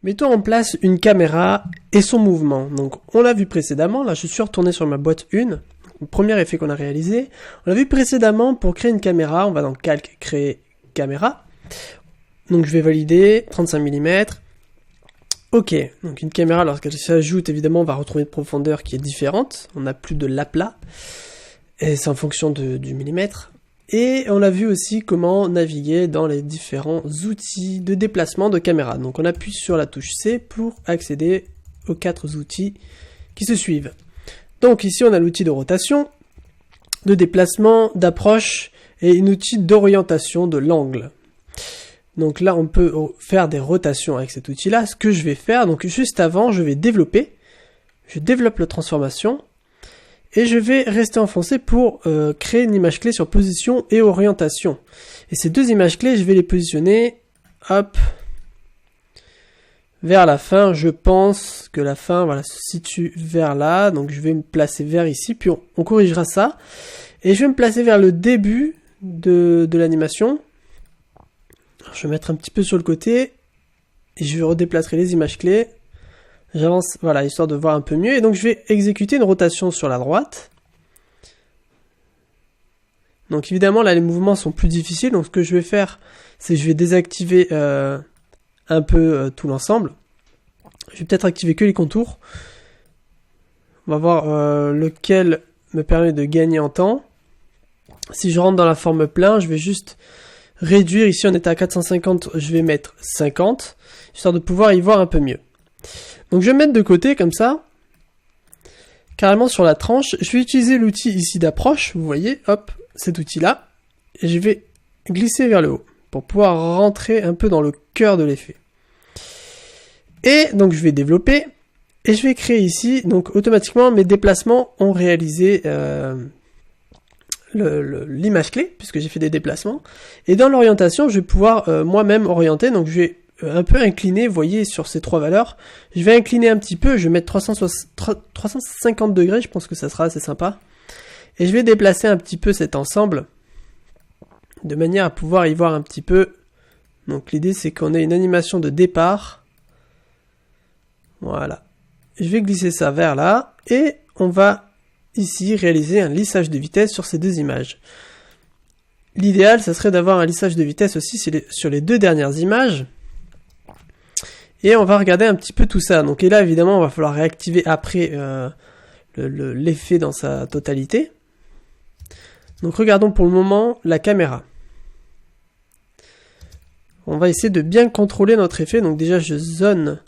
Mettons en place une caméra et son mouvement. Donc on l'a vu précédemment, là je suis retourné sur ma boîte 1, le premier effet qu'on a réalisé. On l'a vu précédemment, pour créer une caméra, on va dans Calque, créer caméra. Donc je vais valider, 35 mm. Ok, donc une caméra lorsqu'elle s'ajoute, évidemment on va retrouver une profondeur qui est différente, on n'a plus de l'aplat, et c'est en fonction du millimètre. Et on a vu aussi comment naviguer dans les différents outils de déplacement de caméra. Donc on appuie sur la touche C pour accéder aux 4 outils qui se suivent. Donc ici on a l'outil de rotation, de déplacement, d'approche et un outil d'orientation de l'angle. Donc là on peut faire des rotations avec cet outil-là. Ce que je vais faire, donc juste avant je vais développer. Je développe la transformation. Et je vais rester enfoncé pour créer une image clé sur position et orientation. Et ces deux images clés, je vais les positionner, hop, vers la fin. Je pense que la fin, voilà, se situe vers là. Donc je vais me placer vers ici, puis on corrigera ça. Et je vais me placer vers le début de l'animation. Je vais mettre un petit peu sur le côté. Et je vais redéplacer les images clés. J'avance, voilà, histoire de voir un peu mieux. Et donc, je vais exécuter une rotation sur la droite. Donc, évidemment, là, les mouvements sont plus difficiles. Donc, ce que je vais faire, c'est que je vais désactiver un peu tout l'ensemble. Je vais peut-être activer que les contours. On va voir lequel me permet de gagner en temps. Si je rentre dans la forme plein, je vais juste réduire. Ici, on était à 450, je vais mettre 50, histoire de pouvoir y voir un peu mieux. Donc je vais me mettre de côté comme ça, carrément sur la tranche. Je vais utiliser l'outil ici d'approche, vous voyez, hop, cet outil-là. Et je vais glisser vers le haut pour pouvoir rentrer un peu dans le cœur de l'effet. Et donc je vais développer et je vais créer ici, donc automatiquement mes déplacements ont réalisé l'image clé, puisque j'ai fait des déplacements. Et dans l'orientation, je vais pouvoir moi-même orienter, donc je vais un peu incliné, vous voyez, sur ces trois valeurs. Je vais incliner un petit peu, je vais mettre 350 degrés, je pense que ça sera assez sympa. Et je vais déplacer un petit peu cet ensemble, de manière à pouvoir y voir un petit peu. Donc l'idée c'est qu'on ait une animation de départ. Voilà. Je vais glisser ça vers là, et on va ici réaliser un lissage de vitesse sur ces deux images. L'idéal, ça serait d'avoir un lissage de vitesse aussi sur les deux dernières images. Et on va regarder un petit peu tout ça. Donc, et là, évidemment, on va falloir réactiver après l'effet dans sa totalité. Donc, regardons pour le moment la caméra. On va essayer de bien contrôler notre effet. Donc, déjà, je zone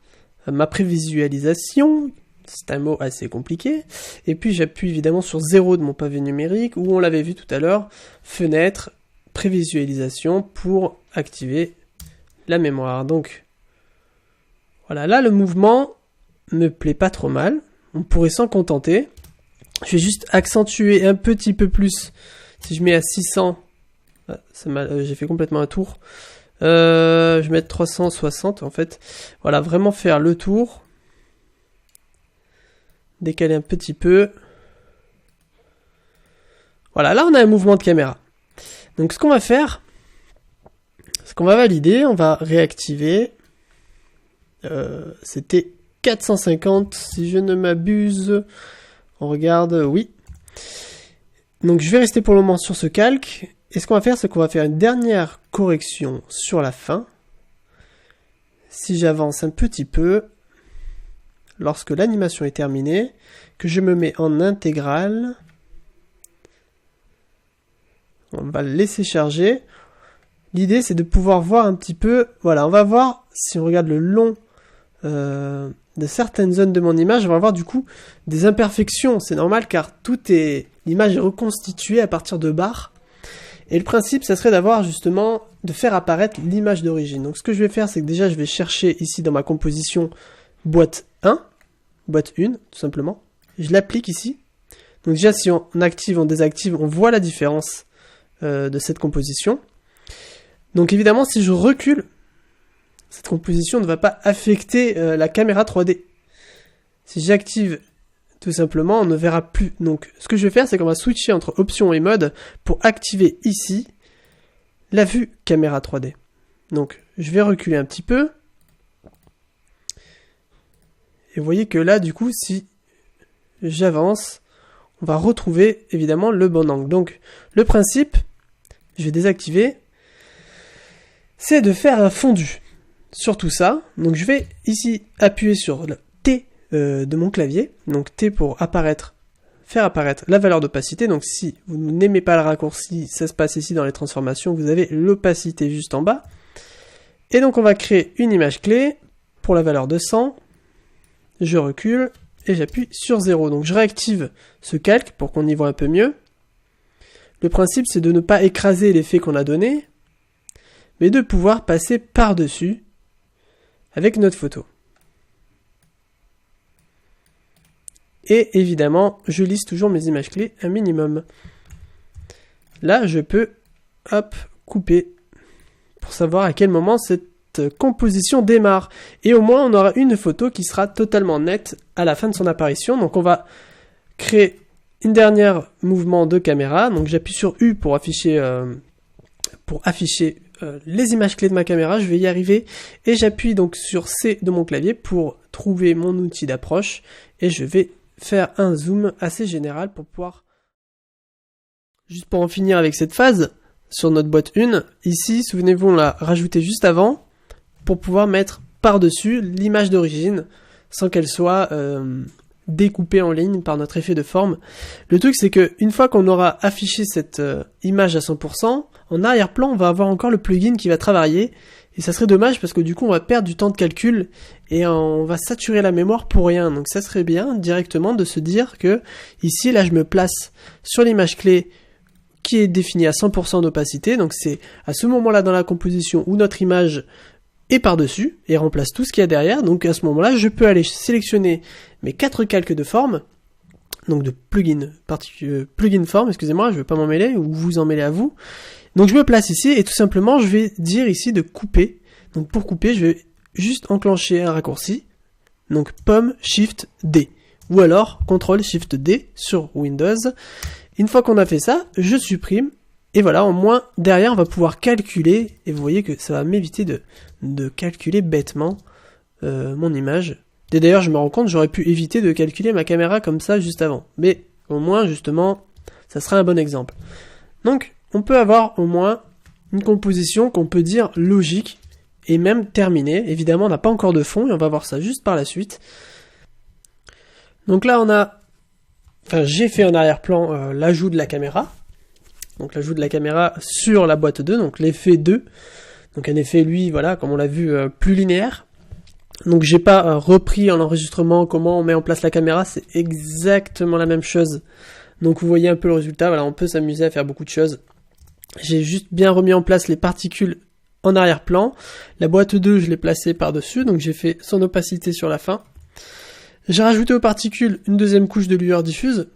ma prévisualisation. C'est un mot assez compliqué. Et puis, j'appuie évidemment sur 0 de mon pavé numérique, où on l'avait vu tout à l'heure, fenêtre, prévisualisation, pour activer la mémoire. Donc, voilà, là le mouvement me plaît pas trop mal, on pourrait s'en contenter. Je vais juste accentuer un petit peu plus, si je mets à 600, j'ai fait complètement un tour, je vais mettre 360 en fait, voilà, vraiment faire le tour, décaler un petit peu, voilà, là on a un mouvement de caméra. Donc ce qu'on va faire, c'est qu'on va valider, on va réactiver. C'était 450 si je ne m'abuse. On regarde, oui. Donc je vais rester pour le moment sur ce calque. Et ce qu'on va faire, c'est qu'on va faire une dernière correction sur la fin. Si j'avance un petit peu, lorsque l'animation est terminée, que je me mets en intégrale, on va le laisser charger. L'idée, c'est de pouvoir voir un petit peu, voilà, on va voir, si on regarde le long de certaines zones de mon image, on va voir du coup des imperfections. C'est normal car l'image est reconstituée à partir de barres. Et le principe, ça serait d'avoir justement, de faire apparaître l'image d'origine. Donc ce que je vais faire, c'est que déjà, je vais chercher ici dans ma composition boîte 1, tout simplement. Je l'applique ici. Donc déjà, si on active, on désactive, on voit la différence de cette composition. Donc évidemment, si je recule, cette composition ne va pas affecter la caméra 3D. Si j'active tout simplement, on ne verra plus. Donc ce que je vais faire, c'est qu'on va switcher entre options et mode pour activer ici la vue caméra 3D. Donc je vais reculer un petit peu. Et vous voyez que là, du coup, si j'avance, on va retrouver évidemment le bon angle. Donc le principe, je vais désactiver, c'est de faire un fondu sur tout ça. Donc je vais ici appuyer sur le T de mon clavier. Donc T pour faire apparaître la valeur d'opacité. Donc si vous n'aimez pas le raccourci, ça se passe ici dans les transformations, vous avez l'opacité juste en bas. Et donc on va créer une image clé pour la valeur de 100. Je recule et j'appuie sur 0. Donc je réactive ce calque pour qu'on y voit un peu mieux. Le principe, c'est de ne pas écraser l'effet qu'on a donné, mais de pouvoir passer par-dessus avec notre photo. Et évidemment, je lisse toujours mes images clés un minimum. Là, je peux couper pour savoir à quel moment cette composition démarre. Et au moins, on aura une photo qui sera totalement nette à la fin de son apparition. Donc on va créer une dernière mouvement de caméra. Donc j'appuie sur U pour afficher les images clés de ma caméra. Je vais y arriver. Et j'appuie donc sur C de mon clavier pour trouver mon outil d'approche. Et je vais faire un zoom assez général pour pouvoir... Juste pour en finir avec cette phase, sur notre boîte 1, ici, souvenez-vous, on l'a rajouté juste avant, pour pouvoir mettre par-dessus l'image d'origine, sans qu'elle soit découpée en ligne par notre effet de forme. Le truc, c'est que une fois qu'on aura affiché cette image à 100%, en arrière-plan, on va avoir encore le plugin qui va travailler, et ça serait dommage parce que du coup, on va perdre du temps de calcul, et on va saturer la mémoire pour rien. Donc ça serait bien, directement, de se dire que, ici, là, je me place sur l'image clé qui est définie à 100% d'opacité, donc c'est à ce moment-là dans la composition où notre image est par-dessus, et remplace tout ce qu'il y a derrière. Donc à ce moment-là, je peux aller sélectionner mes 4 calques de forme, donc de plugin forme, excusez-moi, je ne vais pas m'en mêler, ou vous en mêler à vous. Donc je me place ici, et tout simplement, je vais dire ici de couper. Donc pour couper, je vais juste enclencher un raccourci, donc Pomme Shift D, ou alors CTRL Shift D sur Windows. Une fois qu'on a fait ça, je supprime, et voilà, au moins, derrière, on va pouvoir calculer, et vous voyez que ça va m'éviter de calculer bêtement mon image. Et d'ailleurs, je me rends compte, j'aurais pu éviter de calculer ma caméra comme ça juste avant. Mais au moins, justement, ça sera un bon exemple. Donc, on peut avoir au moins une composition qu'on peut dire logique, et même terminée. Évidemment, on n'a pas encore de fond, et on va voir ça juste par la suite. Donc là, j'ai fait en arrière-plan l'ajout de la caméra. Donc l'ajout de la caméra sur la boîte 2, donc l'effet 2. Donc un effet, lui, voilà, comme on l'a vu, plus linéaire. Donc j'ai pas repris en enregistrement comment on met en place la caméra, c'est exactement la même chose. Donc vous voyez un peu le résultat, voilà, on peut s'amuser à faire beaucoup de choses. J'ai juste bien remis en place les particules en arrière-plan. La boîte 2, je l'ai placée par-dessus, donc j'ai fait son opacité sur la fin. J'ai rajouté aux particules une deuxième couche de lueur diffuse.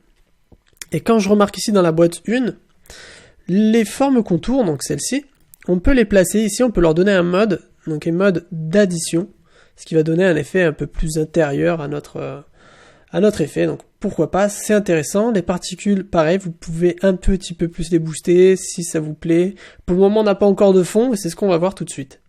Et quand je remarque ici dans la boîte 1, les formes contours, donc celles-ci, on peut les placer ici, on peut leur donner un mode, donc un mode d'addition, ce qui va donner un effet un peu plus intérieur à notre effet. Donc pourquoi pas, c'est intéressant. Les particules, pareil, vous pouvez un petit peu plus les booster si ça vous plaît. Pour le moment, on n'a pas encore de fond, et c'est ce qu'on va voir tout de suite.